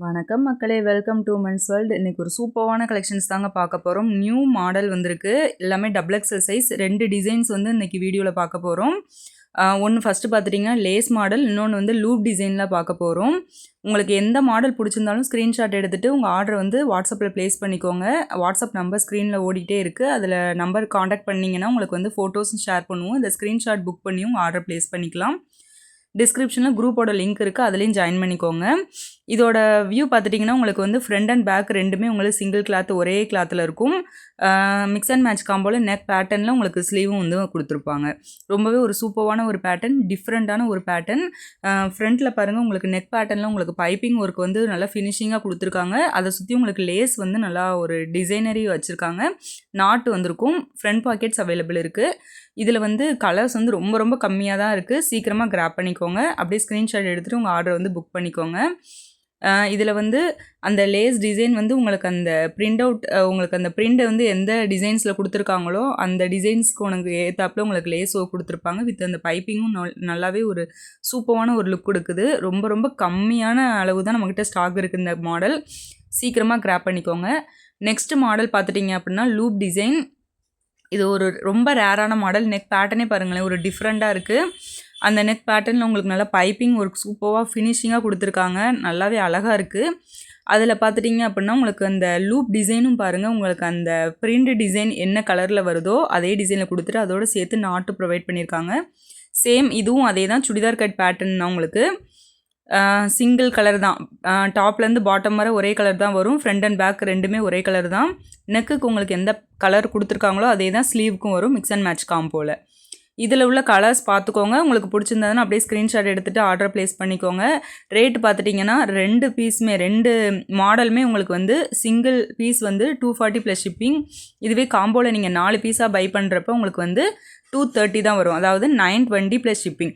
வணக்கம் மக்களே, welcome to men's world. இன்னைக்கு ஒரு சூப்பரான கலெக்ஷன்ஸ் தாங்க பார்க்க போகிறோம். நியூ மாடல் வந்திருக்கு. எல்லாமே டபுள் எக்ஸல் சைஸ். 2 டிசைன்ஸ் வந்து இன்னைக்கு வீடியோவில் பார்க்க போகிறோம். ஒன்று ஃபஸ்ட்டு பார்த்துட்டிங்கன்னா லேஸ் மாடல், இன்னொன்று வந்து லூப் டிசைனில் பார்க்க போகிறோம். உங்களுக்கு எந்த மாடல் பிடிச்சிருந்தாலும் ஸ்க்ரீன்ஷாட் எடுத்துகிட்டு உங்கள் ஆர்டரை வந்து வாட்ஸ்அப்பில் ப்ளேஸ் பண்ணிக்கோங்க. வாட்ஸ்அப் நம்பர் ஸ்க்ரீனில் ஓடிட்டே இருக்குது. அதில் நம்பர் காண்டாக்ட் பண்ணிங்கன்னா உங்களுக்கு வந்து ஃபோட்டோஸும் ஷேர் பண்ணுவோம். இந்த ஸ்க்ரீன்ஷாட் புக் பண்ணியும் உங்கள் ஆர்டர் ப்ளேஸ் பண்ணிக்கலாம். டிஸ்கிரிப்ஷனில் குரூப்போட லிங்க் இருக்குது, அதுலேயும் ஜாயின் பண்ணிக்கோங்க. இதோட வியூ பார்த்துட்டிங்கன்னா உங்களுக்கு வந்து ஃப்ரண்ட் அண்ட் பேக் ரெண்டுமே உங்களுக்கு சிங்கிள் கிளாத் ஒரே கிளாத்தில் இருக்கும். மிக்ஸ் அண்ட் மேட்ச் காம்போவில் நெக் பேட்டர்னில் உங்களுக்கு ஸ்லீவும் வந்து கொடுத்துருப்பாங்க. ரொம்பவே ஒரு சூப்பரான ஒரு பேட்டர்ன், டிஃப்ரெண்ட்டான ஒரு பேட்டர்ன். ஃப்ரண்ட்டில் பாருங்கள், உங்களுக்கு நெக் பேட்டர்னில் உங்களுக்கு பைப்பிங் ஒர்க் வந்து நல்லா ஃபினிஷிங்காக கொடுத்துருக்காங்க. அதை சுற்றி உங்களுக்கு லேஸ் வந்து நல்லா ஒரு டிசைனரி வச்சுருக்காங்க. நாட்டு வந்திருக்கும். ஃப்ரண்ட் பாக்கெட்ஸ் அவைலபிள் இருக்குது. இதில் வந்து கலர்ஸ் வந்து ரொம்ப ரொம்ப கம்மியாக தான் இருக்குது. சீக்கிரமாக கிராப் பண்ணிக்கோங்க. அப்படியே ஸ்க்ரீன்ஷாட் எடுத்துகிட்டு உங்கள் ஆர்டர் வந்து புக் பண்ணிக்கோங்க. இதில் வந்து அந்த லேஸ் டிசைன் வந்து உங்களுக்கு அந்த பிரிண்ட் அவுட், உங்களுக்கு அந்த பிரிண்ட் வந்து எந்த டிசைன்ஸில் கொடுத்துருக்காங்களோ அந்த டிசைன்ஸ்க்கு உனக்கு ஏற்றாப்புல உங்களுக்கு லேஸ் கொடுத்துருப்பாங்க. வித் அந்த பைப்பிங்கும் நல்லாவே ஒரு சூப்பரான ஒரு லுக் கொடுக்குது. ரொம்ப ரொம்ப கம்மியான அளவு தான் நம்மக்கிட்ட ஸ்டாக் இருக்குது இந்த மாடல். சீக்கிரமாக கிராப் பண்ணிக்கோங்க. நெக்ஸ்ட் மாடல் பார்த்துட்டிங்க அப்படின்னா லூப் டிசைன். இது ஒரு ரொம்ப ரேரான மாடல். நெக் பேட்டர்னே பாருங்களேன், ஒரு டிஃப்ரெண்ட்டாக இருக்குது. அந்த நெக் பேட்டர்னில் உங்களுக்கு நல்லா பைப்பிங் ஒர்க் சூப்பராக ஃபினிஷிங்காக கொடுத்துருக்காங்க. நல்லாவே அழகாக இருக்குது. அதில் பார்த்துட்டிங்க அப்படின்னா உங்களுக்கு அந்த லூப் டிசைனும் பாருங்கள், உங்களுக்கு அந்த பிரிண்ட் டிசைன் என்ன கலரில் வருதோ அதே டிசைனில் கொடுத்துட்டு அதோடு சேர்த்து நாட்டு ப்ரொவைட் பண்ணியிருக்காங்க. சேம் இதுவும் அதே தான், சுடிதார் கட் பேட்டர்ன் தான். உங்களுக்கு சிங்கிள் கலர் தான். டாப்லேருந்து பாட்டம் வரை ஒரே கலர் தான் வரும். ஃப்ரண்ட் அண்ட் பேக் ரெண்டுமே ஒரே கலர் தான். நெக்குக்கு உங்களுக்கு எந்த கலர் கொடுத்துருக்காங்களோ அதே தான் ஸ்லீவுக்கும் வரும், மிக்ஸ் அண்ட் மேட்ச் காம்போவில். இதில் உள்ள கலர்ஸ் பார்த்துக்கோங்க. உங்களுக்கு பிடிச்சிருந்ததுன்னா அப்படியே ஸ்க்ரீன்ஷாட் எடுத்துகிட்டு ஆர்டர் ப்ளேஸ் பண்ணிக்கோங்க. ரேட்டு பார்த்துட்டிங்கன்னா 2 மாடலுமே உங்களுக்கு வந்து சிங்கிள் பீஸ் வந்து 240 ப்ளஸ் ஷிப்பிங். இதுவே காம்போவில் நீங்கள் 4 பீஸாக பை பண்ணுறப்ப உங்களுக்கு வந்து 230 தான் வரும். அதாவது 920 ப்ளஸ் ஷிப்பிங்.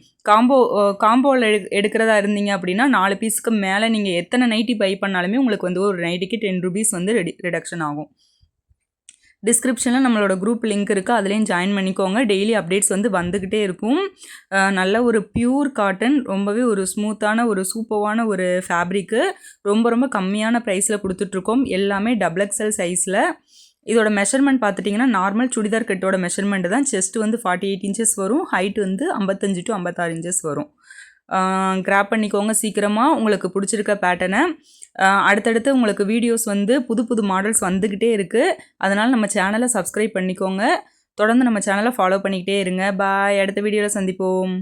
காம்போவில் எடுக்கிறதா இருந்தீங்க அப்படின்னா 4 பீஸுக்கு மேலே நீங்கள் எத்தனை நைட்டி பை பண்ணாலுமே உங்களுக்கு வந்து ஒரு நைட்டிக்கு 10 ரூபீஸ் வந்து ரிடக்ஷன் ஆகும். டிஸ்கிரிப்ஷனில் நம்மளோட குரூப் லிங்க் இருக்குது, அதுலேயும் ஜாயின் பண்ணிக்கோங்க. டெய்லி அப்டேட்ஸ் வந்து வந்துக்கிட்டே இருக்கும். நல்ல ஒரு பியூர் காட்டன், ரொம்பவே ஒரு ஸ்மூத்தான ஒரு சூப்பரான ஒரு ஃபேப்ரிக்கு. ரொம்ப ரொம்ப கம்மியான ப்ரைஸில் கொடுத்துட்ருக்கோம். எல்லாமே டபுள் எக்ஸல் சைஸில். இதோட மெஷர்மெண்ட் பார்த்துட்டிங்கன்னா நார்மல் சுடிதார் கட்டோட மெஷர்மெண்ட் தான். செஸ்ட் வந்து 48 இன்ச்சஸ் வரும். ஹைட் வந்து 55 to 56 இன்ச்சஸ் வரும். கிராப் பண்ணிக்கோங்க சீக்கிரமாக உங்களுக்கு பிடிச்சிருக்க பேட்டர்னை. அடுத்தடுத்து உங்களுக்கு வீடியோஸ் வந்து புது புது மாடல்ஸ் வந்துக்கிட்டே இருக்குது. அதனால் நம்ம சேனலை சப்ஸ்கிரைப் பண்ணிக்கோங்க. தொடர்ந்து நம்ம சேனலை ஃபாலோ பண்ணிக்கிட்டே இருங்க. பாய். அடுத்த வீடியோவில் சந்திப்போம்.